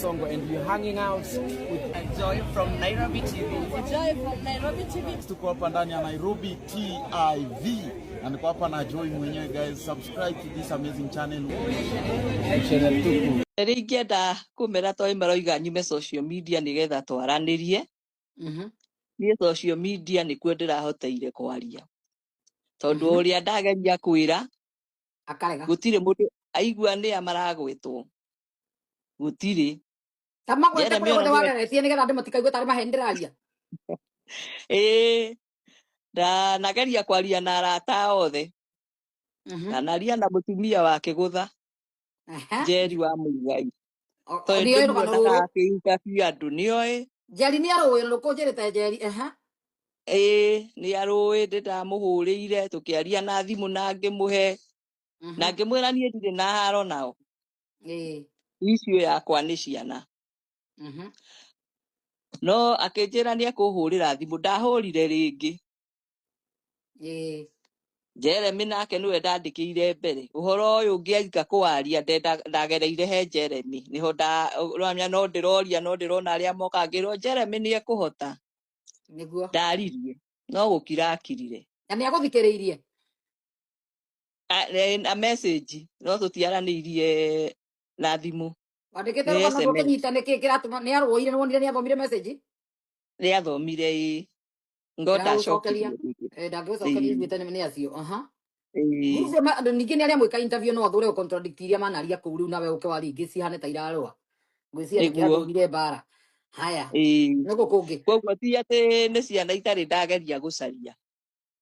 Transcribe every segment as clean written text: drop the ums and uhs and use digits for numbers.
Songo, and you're hanging out with Joy from Nairobi TV. Joy from Nairobi TV. Tuko hapa ndani ya Nairobi TIV. Na niko hapa na Joy mwenyewe, guys. Subscribe to this amazing channel. Channel tuku. Ringenda kumera toi maroiga nyume social media nigetha twaranirie. Ni social media ni kuo ndirahoteire kwaria. Tondu uria ndageria kwira akarega gutire mundu aigua ni amaragwitwo gutire kama gwete kule gode wageretie nigetha andu matikaigwe tari mahenderaria da nageria kwaria na arata othe naria na mutumia wake gutha Jerry wa Muigai niyo rugano interview andu niyo Jerry ni arowe rukunjirite Jerry ni arowe ndiramuhurire tukiaria na thimu na ngimuhe na ngimwira nie ndire na haro nao icio yakwa ni ciana no akinjira ni akuhurira thimu ndahurire ringi Jeremy nake niwe ndandikire mbere uhoro uyu ngiaika kwaria ndagereire he Jeremy niho ndamya no ndirona aria moka ngiro Jeremy ni ekuhota niguo ndaririe no gukira akirire na ni aguthikiriirie a message no tutiaranirie na thimu wandikite rugano rukinyita niki kiratuma ni aroire ni wonire ni athomire message ni athomire ngoda shokiria ndangĩcokeria iguĩte nĩ acio ucio andũ ningĩ nĩ arĩa mwĩka interview no athure contradict iria manaria kũu rĩu nawe ũke wari ingĩ cihane ta irarũa ngwĩciria nĩkĩathomire mbara haya nĩgũ kũngĩ koguo ti atĩ nĩ ciana itarĩ ndageria gũcaria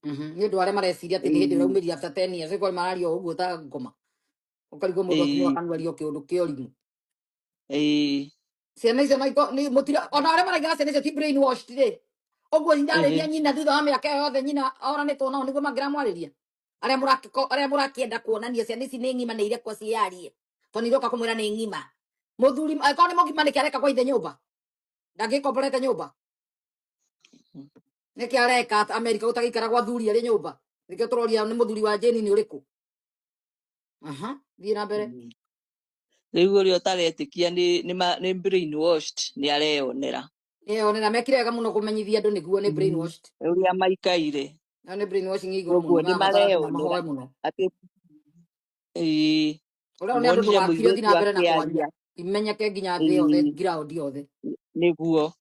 nĩ ũndũ arĩa mareciria atĩ nĩ hĩndĩ ĩraumĩria after 10 years ĩkorwo mararia ũguo ta ngoma ũkarigwo mũndũ akinyo akanuario kĩũndũ kĩũrimũ ciana icio nĩ mũtira ona arĩa maraigaga ciana icio ti brainwashed rĩ ogwo ndarĩria nyina thutha wa mĩaka yothe nyina oranĩtwo nao nĩguo mangĩramwarĩria arĩa mũrakĩenda kuonania ciana ici nĩ ng'ima nĩ irekwo ciarie tondũ iroka kũmwĩra nĩ ng'ima mũthuri angĩkorwo nĩ mũngima nĩkĩ areka kwa ithe nyũmba ndangĩkomborete nyũmba nĩkĩ areka Amerika gũtagĩikara gwa thuri arĩ nyũmba nĩkĩo tũroria nĩ mũthuri wa Jane nĩ ũrĩkũ thiĩ na mbere rĩu ũrĩa ũtaretĩkia nĩ brainwashed nĩ areyonera na mekire wega muno kumenyithia andu niguo ni brainwashed uria maikaire na ni brainwashing iguru muno ni mareo muno ati ora ni andu wakire thina mbere na kwaria imenyeke nginya thĩ yothe ground yothe niguo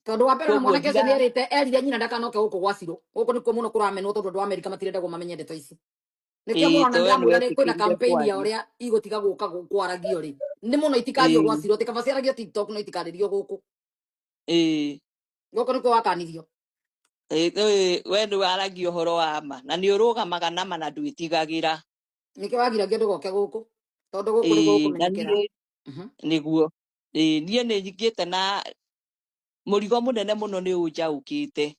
tondu wa mbere mwanake ũcio nĩerĩte erire nyina ndakanoke gũkũ gwa Ciro gũkũ nĩkuo mũno kũramenwo tondu andũ a Amerika matirendagwo mamenye ndeto ici nĩkĩo mũrona ndĩramwĩra kwĩna campaign ya ũrĩa igũtiga gũka kwaragio rĩ nĩ mũno itikario gwa Ciro tikaba ciaragio TikTok no itikarĩrio gũkũ gũkũ nĩkuo wakanirio we nĩ waragia ũhoro wa ma na nĩ ũrũgamaga na ma na ndwĩtigagĩra nĩkĩo wagiragia ndũgoke gũkũ tondu gũkũ nĩ gũkũmenyekera nĩguo niĩ nĩ nyingĩte na mũrigo mũnene mũno nĩ ũnjaũkĩte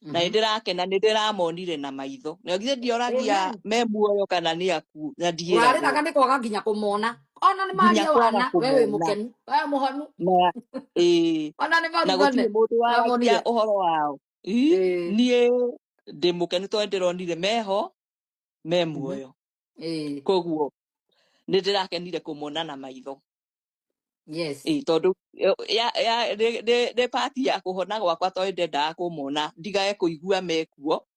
na nĩndĩrakena nĩndĩramonire na maitho na githĩ ndioragia me muoyo kana nĩ akuũ na ndiĩraga nĩ kwaga nginya kũmona ona nĩ maria wana we wĩ mũkenu we mũhonu ona nĩ na gũtirĩ mũndũ waria ũhoro wao niĩ ndĩ mũkenu tondũ ndĩronire meho me muoyo koguo nĩndĩrakenire kũmona na maitho tondũ nĩ pati ya kũhona gwakwa tondũ ndendaga kũmona ndigage kũigua mekuo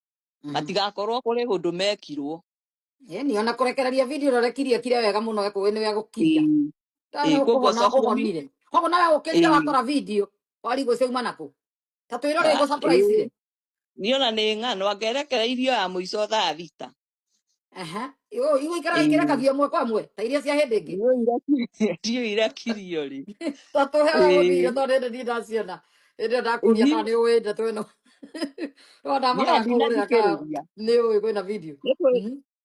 matigakorwo kũrĩ ũndũ mekirwo ni ona kũrekereria video ũrekirie kire wega mũno nĩ wega gũkiria koguo nawe ũkĩrire wakora video warigwo ciauma nakũ ta twĩrore go surprise niona nĩ ng'ano angerekereirio ya mũico thaa thita igũikara ikĩrekagio mwe kwa mwe ta iria cia hĩndĩ ĩngĩ ndio irakirio rĩ tatuhe mũthire tondũ hĩndĩ niĩ ndaciona hĩndĩ ndakuria kana nĩ ũĩ ndeto ĩno no ndamakakũrĩra kana nĩ ũĩ kwĩna video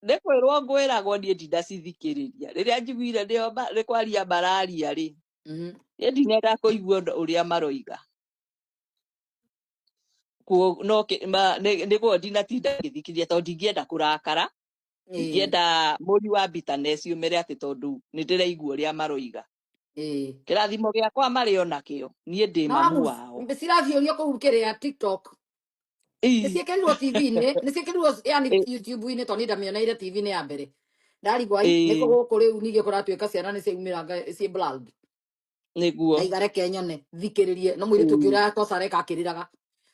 nĩ kwĩrwo ngwĩragwo niĩ ndindacithikĩrĩria rĩrĩa njiguire nĩ kwaria mbararia rĩ niĩ ndinenda kũigua ũrĩa maroiga nĩguo ndinatinda ngĩthikĩrĩria tondũ ndingĩenda kũrakara ndingĩenda mũri wa bitterness umĩre atĩ tondũ nĩ ndĩraigua ũrĩa maroiga kĩrathimo gĩakwa marĩ o nakĩo niĩ ndĩ mamu wao cirathiũrio kũu kĩrĩa TikTok nĩciĩkĩrirwo TV-inĩ nĩciĩkĩrirwo yani YouTube-inĩ tondũ ndamĩoneire TV-inĩ ya mbere ndarigwo nĩkũ gũkũ rĩu ningĩ kũratuĩka ciana nĩ ciaumĩra ciĩ blood niguo aigare kenyone thikiririe no mwire tukira tosareka akiriraga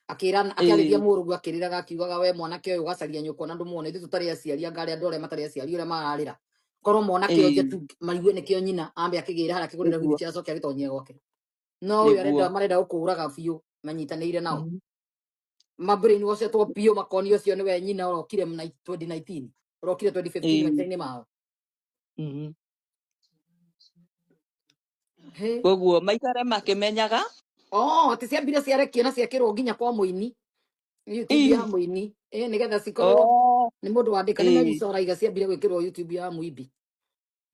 akira akiarithia murugu akiriraga akiugaga we mwanake uyu gacaria nyuko na ndumuone ithu tutari aciari ngari andu matari aciari uria mararira korwo mwanake uyu tu marigue nikio nyina ambe akigira haria akigurira hudi cia cokia gitonyie gwake no uyu marenda gukuraga biu manyitanire nao mabrain wacetwo biu makoni ucio niwe nyina urokire 2019 urokire 2015 maitini mao koguo maikare makimenyaga ati ciambire ciarekio na ciakirwo nginya kwa muini YouTube ya muini nigetha cikorwo ni mundu wandika ni mebicora iga ciambire gwikirwo YouTube ya muimbi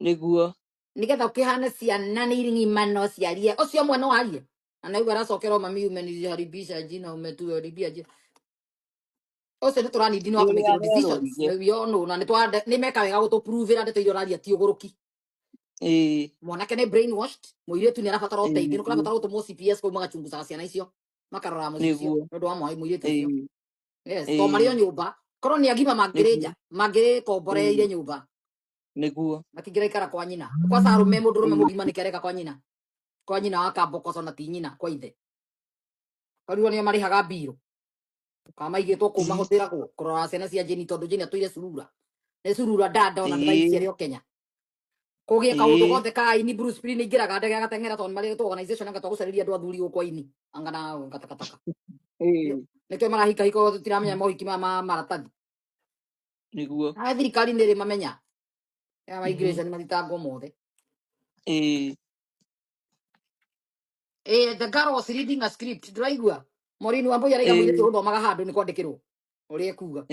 niguo nigetha ukihane ciana ni iring'imano ciarie ucio mwe no arie na naigua aracokerwo mami umeniharibisha jina umetuharibia jina ucio ni turanidi no make decisions yo no na ni meka wega gutupruvira ndeto irio raria ti uguruki mwanake ni brainwashed muiretu ni arabatara uteithio kula batara utumwo CPS kwa magachunguza ciana icio makarora mucio ndu wa mwai muiretu yes to mario nyumba korwo ni agima mangireja mangire komboreire nyumba niguo makingira ikara kwa nyina kwa sarume mundu rume mugima ni kereka kwa nyina wa kambokoco na ti nyina kwa ithe kariwo ni marihaga mbiro kama igitwo ku mahutira kurora ciana cia jeni tondu jeni atuire surura ni surura dada ona ndai cia Kenya kugia kaundu gothe ka ini Bruce Spring ingiraga ndege agatengera tondu mari tu organization anga tugucariria andu athuri gukwa ini angana ngatakataka nikio marahika hiko tutiramenya mohiki ma maratathi niguo thirikari niri mamenya ya migration mathitango mothe the girl was reading a script ndiraigua Morini wambo yaraiga mwire tu thomaga handu ni kwandikirwo uria kuga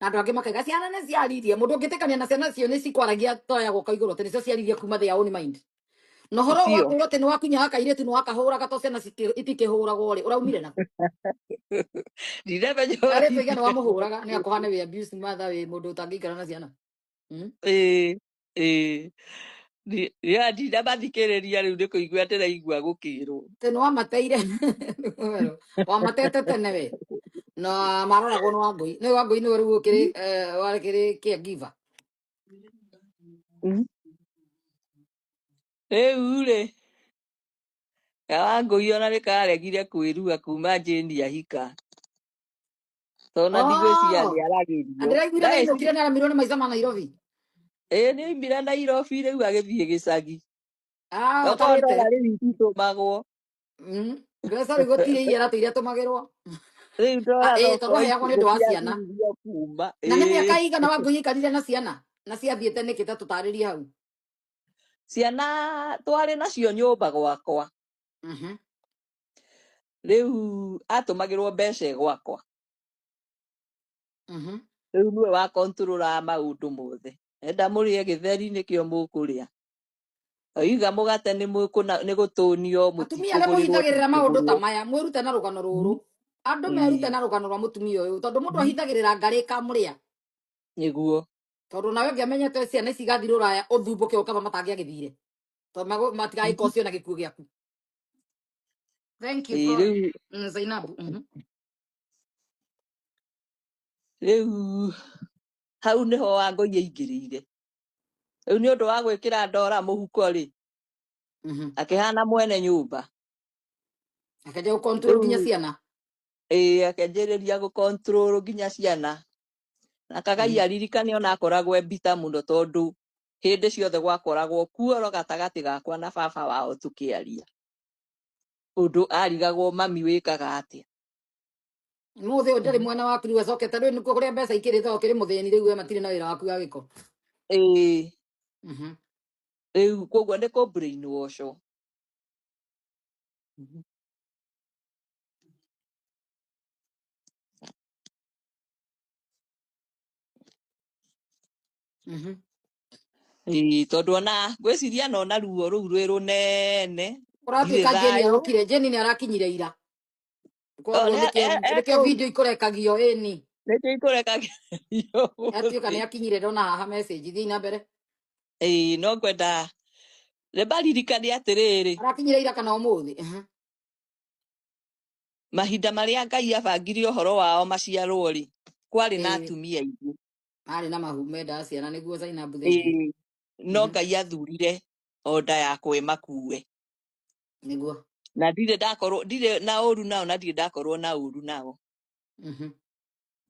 na andu angi makaiga ciana ni ciaririe mundu ungitikania na ciana cio ni cikwaragia toya guka iguru tene cio ciaririe kuma their own mind no horo wa kwiro tene wakunya akaire no akahura to ciana itikihuragwo ri uraumire na ndirebenyo ari pegana wa muhuraga ni akohane we abuse mother we mundu utangikara na ciana ya ndinda mathikiriria riu ni kuigua ndiraigua gukirwo tene wa mateire wa matete tene we no maroragwo no wangui ni riu ukiri warekiri caregiver ri wangui ona rikaregire kwirua kuma jeni ahika tona ndigwiciria ni aragirio ndiraiguire na inukire ni aramirwo ni maica ma Nairobi ni oimire Nairobi riu agithie gicagi utarite tumagwo mbeca riu gutire iria tuiria tumagirwo riu ndora twaheagwo ni ndu wa ciana na ni miaka igana wangui ikarire na ciana na ciathiete niki ta tutaririe hau ciana twari nacio nyumba gwakwa riu atumagirwo mbeca gwakwa riu niwe wa control maundu mothe enda murie githeri nikio mukuria oiga mugate ni gutunio mutumia ale muhithagirira maundu ta maya mwirute na rugano ruru andu merute na rugano rwa mutumia uyu tondu mundu ahithagirira ngari kamuria niguo tondu nawe ngiamenyete ciana ici gathire uraya uthumbuke ukaba matangia githire tondu matigai kocio na gikuo giaku thank you for Zainabu riu hau niho Wangui aingirire riu ni undu wa gwikira ndora muhuko ri akihana mwene nyumba akaja ku control nginya ciana akanjiriria gu control nginya ciana na kagai aririkane ona akoragwo mbita muno tondu hindi ciothe gwakoragwo kuoro gatagati gakwa na baba wao tukiaria undu arigagwo mami wikaga atia muthe ndari mwana waku riu acokete riu nikuo kuria mbeca ikirite ukiri muthini riu we matire na wira waku wa giko riu koguo ni ku brainwash tondu ona gwiciria nona ruo ruu rwi runene uratuika Jeni arokire Jeni ni arakinyire ira nikio video ikorekagio ni nikio ikorekagio atuika ni akinyire ndona haha message thii na mbere no kwenda rebaririkani atiriri arakinyire ira kana umuthi mahinda maria Ngai abangire uhoro wao maciarwo ri kwari na atumia ingi ari na mahume nda ciana niguo Zainabu thii no Ngai athurire onda ya kwe makue niguo na ndire na ũru nao na ndire ndakorwo na ũru nao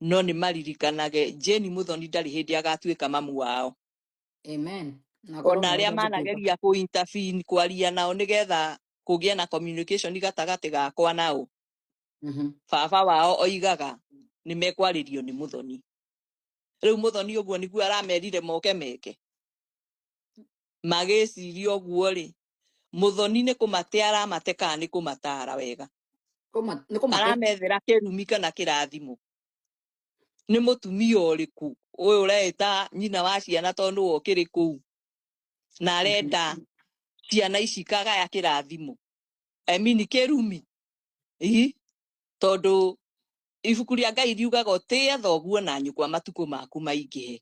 no nĩ maririkanage Jane Muthoni ndarĩ hĩndĩ agatuĩka mamu wao. Amen. Ona arĩa manageria ku intervene kwaria nao nigetha kũgĩe na communication gatagatĩ gakwa nao baba wao oigaga nĩ mekwarĩrio nĩ Muthoni. Rĩu Muthoni ũguo nĩguo aramerire moke meke magĩciria ũguo rĩ Muthoni nĩ kũmate aramate kana nĩ kũmatara wega aramethera kĩrumi kana kĩrathimo. Nĩ mũtumia ũrĩkũ ũyũ ũreta nyina wa ciana tondũ wokĩrĩ kũu na arenda ciana ici kagaya kĩrathimo kĩrumi tondũ ibuku rĩa Ngai riugaga ũtĩe thoguo na nyũkwa matukũ maku maingĩhe.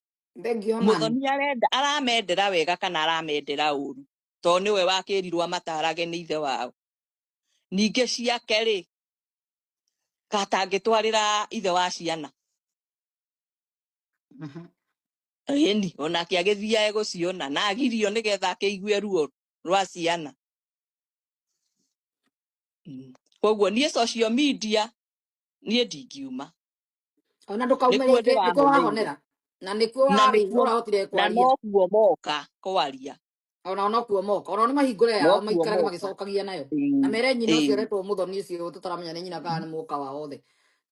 Muthoni aramendera wega kana aramendera ũru tondũ nĩwe wakĩrirwo amatarage nĩ ithe wao. Ningĩ ciake rĩ katangĩtwarĩra ithe wa ciana ĩni onake agĩthiaga gũciona na agirio nĩgetha akĩigue ruo rwa ciana. Koguo niĩ social media niĩ ndingiuma ona ndũkaume nĩkuo wahonera na nĩkuo warahotire kwaria na nokuo moka kwaria ona nokuo moka ona nĩ mahingũre yao maikarage magĩcokagia nayo na mere nyina ũcio retwo Muthoni ũcio tũtaramenya nĩ nyina kana nĩ mũka wa othe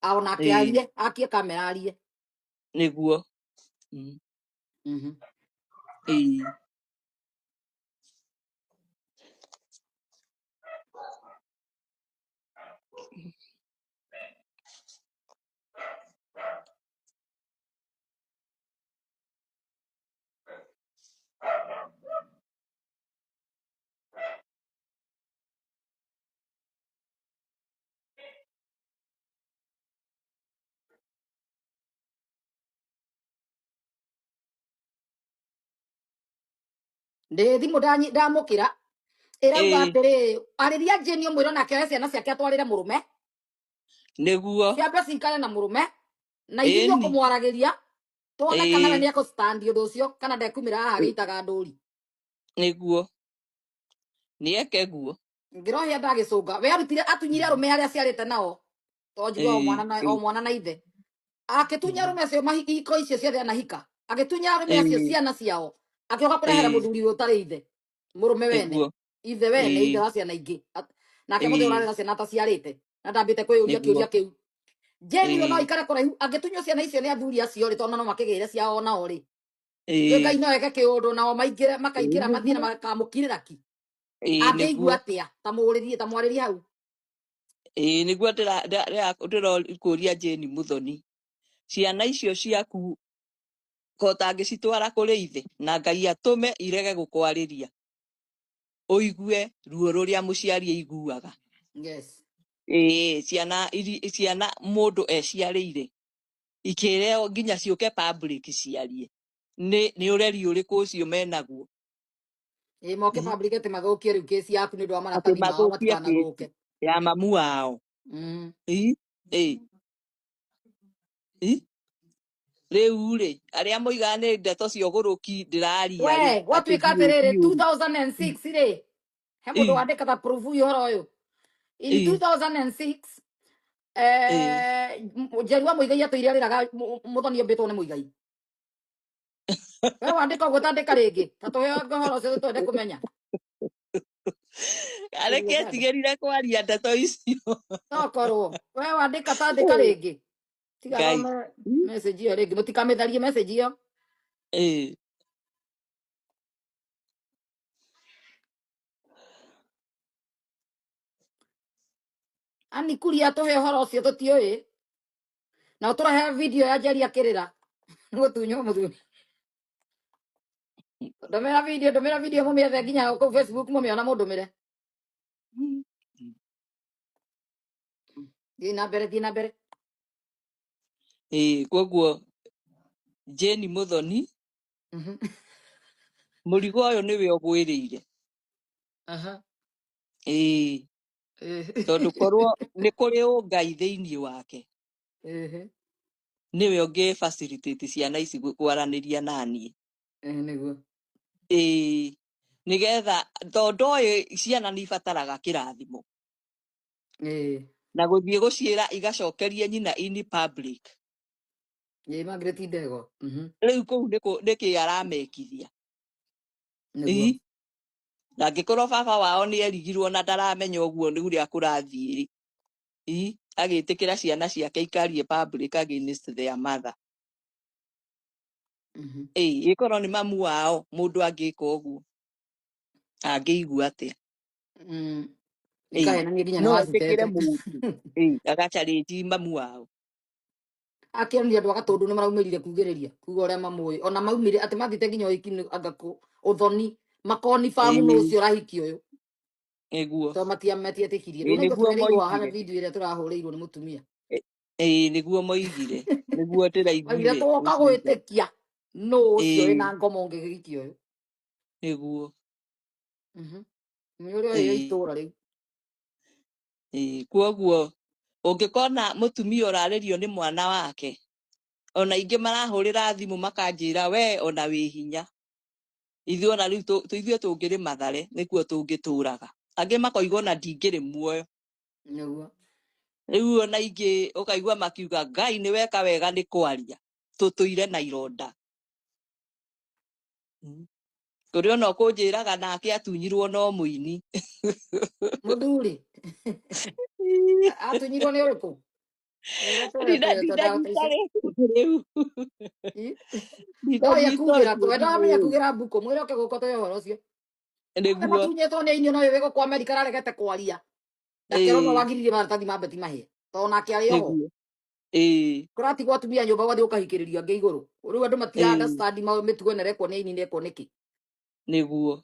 onake arie akie kamera arie nĩguo ndĩ thimũ ndamũkĩra ĩrauga atĩrĩ arĩria Jane ũmwĩre nake oe ciana ciake atwarĩre mũrũme nĩguo ciambe cikare na mũrũme na ithuĩ kũmwaragĩria tuone kana we nĩ ekũstand ũndũ ũcio kana ndekumĩra haha agĩitaga ndũri nĩguo nieke guo ngĩrohia ndagĩcũnga we arutire atunyire arũme arĩa ciarĩte nao tonjua o mwana na ithe agĩtunya arũme acio mahiko icio ciothe anahika agĩtunya arũme acio ciana ciao akĩoka kũrehera mũthuri ũtarĩ ithe mũrũme wene ithe wene ithe wa ciana ingĩ nake mũthĩ ũrarera ciana ataciarĩte na ndambĩte kwĩyũria kĩũria kĩu. Jane no ikare kũraihu angĩtunywo ciana icio nĩ athuri acio rĩ tondũ no makĩgĩire ciao nao rĩ Ngai no eke kĩũndũ nao maingĩre makaingĩra mathiĩ na makamũkirĩra ki akĩigua atĩa tamwarĩrie hau nĩguo ndĩrakũria Jane Muthoni ciana icio ciaku kotangĩcitwara kũrĩ ithe na Ngai atũme irege gũkwarĩria ũigue ruo rũrĩa mũciari aiguaga. Ciana mũndũ eciarĩire ikĩreo nginya ciũke public ciarie nĩ ũreri ũrĩkũ ũcio menaguo moke public atĩ mathũkie rĩu kĩci yaku nĩ ũndũ wa maratathi mao matikanathũke ya mamu wao rĩu rĩ arĩa moigaga nĩ ndeto cia ũgũrũki ndĩraria we gwatuĩka atĩrĩrĩ 2006 rĩ he mũndũ wandĩkaga proof ũhoro ũyũ in 2006 Njerua Muigai atũire arĩraga Muthoni ombĩtwo nĩ Muigai we wandĩka ũguo tandĩka rĩngĩ ta tũhe ũhoro ũcio twende kũmenya areke tigĩrire kwaria ndeto icio tokorwo we wandĩka tandĩka rĩngĩ tiga message iyo rĩngĩ mũtikamĩtharie message iyo ani kuria tũhe ũhoro ũcio tũtiũĩ na ũtũrehe video ya Njeri akĩrĩra gũtunywo mũthuri ndũmĩra video mũmĩethe nginya kũu Facebook mũmĩona mũndũmĩre thiĩ na mbere koguo Jane Muthoni mũrigo ũyũ nĩwe ũgwĩrĩire tondũ korwo nĩ kũrĩ ũngai thĩinĩ wake nĩwe ũngĩ facilitate ciana ici kwaranĩria naniĩ nigetha tondu ciana ni ibataraga kirathimo na guthie guciira igacokerie nyina in public Margaret Ndego riu kuu niki aramekithia na ngikorwo baba wao ni erigirwo na ndaramenya uguo ni uria kurathie agitikira ciana ciake ikarie public against their mother ikorwo ni mamu wao mundu angika uguo angiigua atia ikaena nginya no wacitete etikire mundu agachariti mamu wao akionire andu agatundu ni maraumirire kugiriria kuga uria mamui ona maumire ati mathite nginya ikini agaku uthoni makoni famu no ucio rahiki uyu niguo to matiametie tikirie riu niguo twereirwo haha video iria turahuriirwo ni mutumia niguo moigire niguo ndiraiguire magire tuoka gwitikia no ucio ina ngomo ngigiki uyu niguo ni uria ye itura riu kuoguo ungikona mutumia uraririo ni mwana wake ona ingi marahurira thimu makanjira we ona wi hinya ithuĩ ona riu ithuĩ tungiri mathare nikuo tungituraga angi makoigwo na ndingiri muoyo niguo riu ona ingi ukaigwa makiuga Ngai ni weka wega ni kwaria tutuire na ironda kuri ona kunjiraga nake atunyirwo no muini muthuri atunyirwo ni uriku Oya kugira twenda kugira buko mwire oke guko toyo horo cio niguo matunyetwo ni inyo no yego kwa America raregete kwaria ndakero no wagiririe maratathi ma beti mahie to nake ari oho kurati gwa tumia nyumba gwathi ukahikiriria nge iguru riu andu matira understand ma mitugo nerekwo ni ini nekwo niki niguo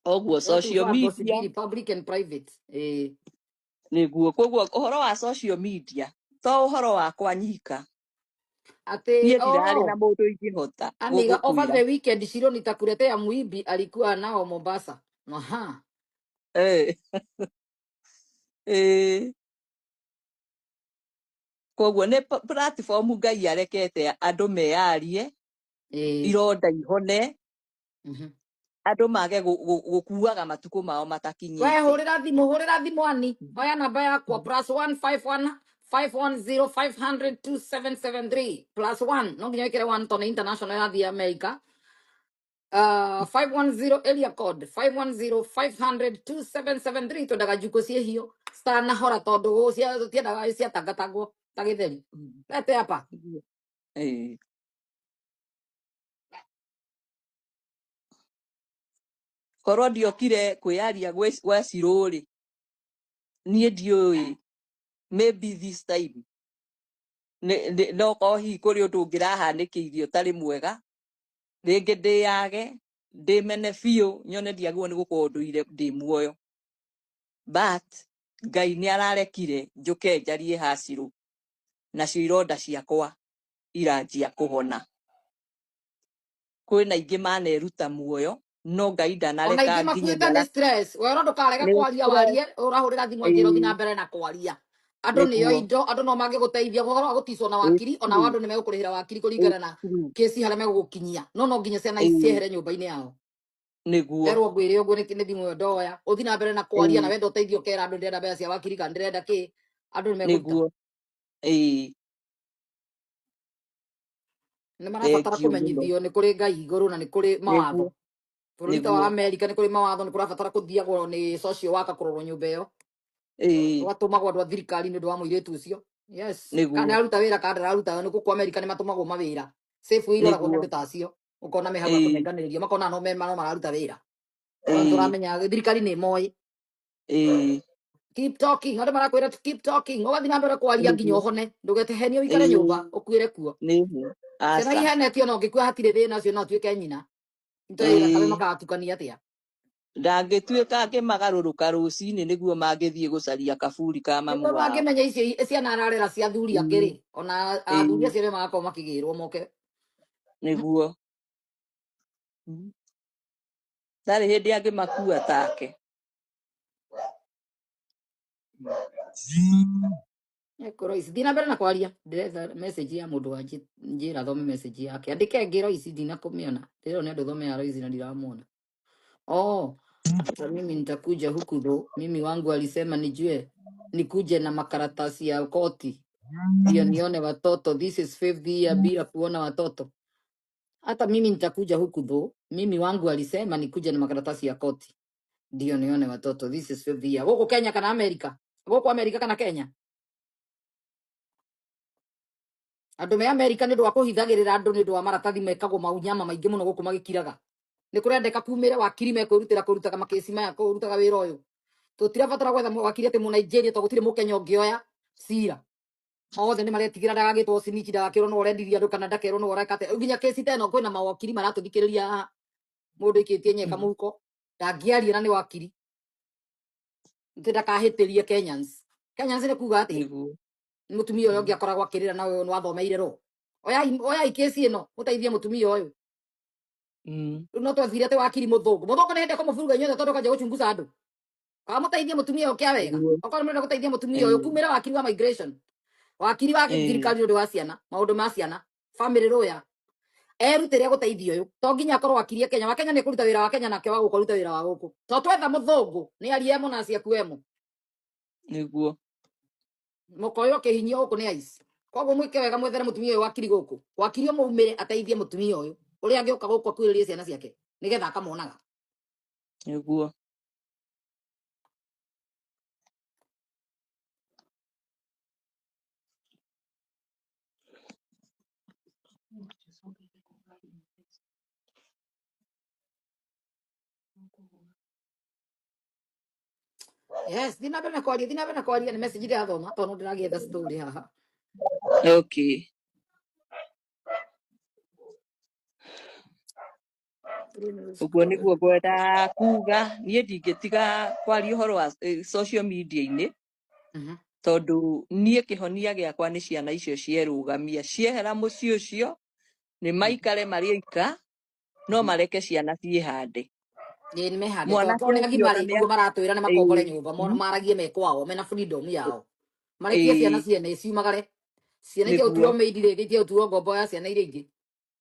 oguo social media public and private niguo koguo uhoro wa social media to uhoro wa kwanyika ati ndirari na mundu ingihota amiga over the weekend Shiro nitakuletea Muibi alikuwa nao Mombasa aha koguo ni platform Ngai arekete andu meyarie ironda ihone andu mage gukuaga matuko mao matakinyite we hurira thimu ani oya namba yakwa +151 510 500 2773 +1 no nginya ikire 1 tone international ya the America 510 area code 510 500 2773 tondaga juko cie hiyo star na hora tondu cia tiendaga cia tangatagwo tagitheri lete hapa korwo ndiokire kwiaria gwa Shiruri nie ndiui maybe this time no kohi kuri undu ungirahanikiirio tari mwega ringi ndiyage ndimene biu nyone ndiagwo ni gukorwo nduire ndi muoyo but Ngai ni ararekire njuke njarie Hasiru nacio ironda ciakwa iranjia kuhona kwina ingi maneruta muoyo no Ngai ndanareka nginya makuite ni stress we ndo karega kwaria warie urahurira thimu ngiro thina mbere na kwaria andu niyo indo andu no mange guteithia guhoro guticwo na wakiri ona andu ni megukurihira wakiri kuringana na kesi haria megugukinyia no nginya ciana iciehere nyumba-ini yao niguo erwo ngwire uguo ni thimu yo ndoya uthina mbere na kwaria na wenda uteithio kera andu ndirenda mbere cia wakiri kana ndirenda ki andu ni meguruta ni marabatara kumenyithio ni kuri Ngai iguru na ni kuri mawatho burita wa America ni kuri mawatho ni kurabatara kuthiagwo ni social worker kurorwo nyumba iyo watumagwo andu a thirikari ni ndu wa muiritu ucio yes kana aruta wira kana ndararuta ni ku America ni matumagwo mawira safe iroragwo ni andu tacio ukona me hau kunenganiriria makona no mararuta wira turamenya thirikari ni moi keep talking andu marakwira keep talking ugathi na mbere kwaria nginya uhone ndugetehenio ikare nyumba ukuire kuo ciana ihenetio no ngikua hatire thina cio no tuike nyina ntoira kana no katukania atia ndangituika akimagaruruka rucini niguo mangithie gucaria kaburi ka mamu wao mangimenya icio ciana ararera cia thuri angiri ona athuri acio magakorwo makigirwo moke niguo ndari hindi angimakua take Ekoro ici dina mbere na kwaria ndiretha message ya mundu njira thome message yake andike ngiro ici dina kumiona ndiro ni andu thome ya Roici na ndiramuona. Oh, hata mimi nitakuja huku tho. Mimi wangu alisema nijue nikuje na makaratasi ya koti ndio nione watoto. This is 5th year bila kuona watoto. Hata mimi nitakuja huku tho. Mimi wangu alisema nikuje na makaratasi ya koti ndio nione watoto. This is 5th year. Huko Kenya kana Amerika? Huko Amerika kana Kenya? Andu me Amerika ni ndo akuhithagirira andu ni ndo wa maratathi mekagwo maunyama maingi muno guku magikiraga. Ni kurendeka kumire wakiri mekwirutira kurutaga makesi maya kurutaga wira uyu. Tutirabatara gwetha wakiri ati mu Nigeria to gutire mukenya ungioya cira. Othe ni maretigira ndagagitwo snitch ndagakirwo no urendiria andu kana ndakerwo no urekate. Nginya kesi teno kwina mawakiri maratuthikiriria haha. Mundu ikitie nyeka muhuko ndangiaria na ni wakiri. Ndakahitirie Kenyans. Kenyans ni kuga ati mutumia uyu ngiakoragwo akirira na uyu wathomeire ro. Oya kesi ino muteithie mutumia uyu. No twathire te wakiri muthungu. Muthungu ni hende kumuburuga inyuothe tondu kaja guchunguza andu. Kamuteithie mutumia uyu kia wega. Okorwo mwenda guteithia mutumia uyu kumira wakiri wa migration. Wakiri wa thirikari ndu wa ciana, maundu ma ciana, family lawyer. Erutire guteithia uyu. To nginya akorwo wakiri Kenya. Wakenya ni kuruta wira wa Kenya nake wa gukuruta wira wa guku. To twetha muthungu ni ariemo na aciaku emo. Niguo. Mukoyo kihinyio guku ni aici. Koguo mwike wega mwethere mutumia uyu wakiri guku. Wakiri muumire ateithie mutumia uyu. Uria angioka guku kwiriria ciana ciake. Nigetha akamonaga. Niguo. Yes, dina bena kwaria ni message ira thoma tondu ndiragietha story haha. Okay. Uguo niguo ngwenda kuga nie ndingitiga kwaria uhoro wa social media-ini tondu nie kihonia giakwa ni ciana icio cierugamia ciehera mucii ucio ni maikare marika no mareke ciana ciehande. Ni mehande tondu ni agimari uguo maratwira ni makombore nyumba maragie mekwao mena freedom yao marekie ciana ciene ciumagare ciana iria utuo meidire iria utuo ngombo ya ciana iria ingi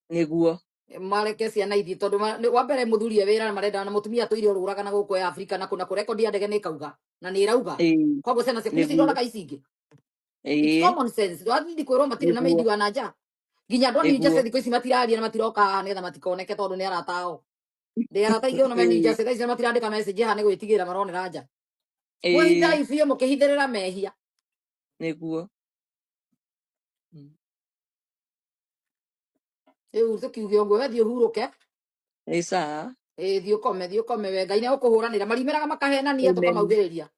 niguo mareke ciana ithi tondu wa mbere muthurie wira marenda na mutumia tuire ururaga na guku ya Afrika na kuna kurekondi ndege ni kauga na ni irauga koguo ciana ciaku cirona kaicingi common sense wathi kwirwo matire na meidi wa nanja nginya ndoni nja cithi kwisi matiraria na matiroka nigetha matikoneke tondu ni aratao ndi arata igio no meni nja cithi matirandika message ha ni gwitigira maronera nja muhitha ifio mukihithirira mehia niguo tukiuge ũguo we thiĩ ũhurũke ĩca thiĩ ũkome we Ngai nĩ egũkũhũranĩra marimeraga makahenania tũkamaugĩrĩria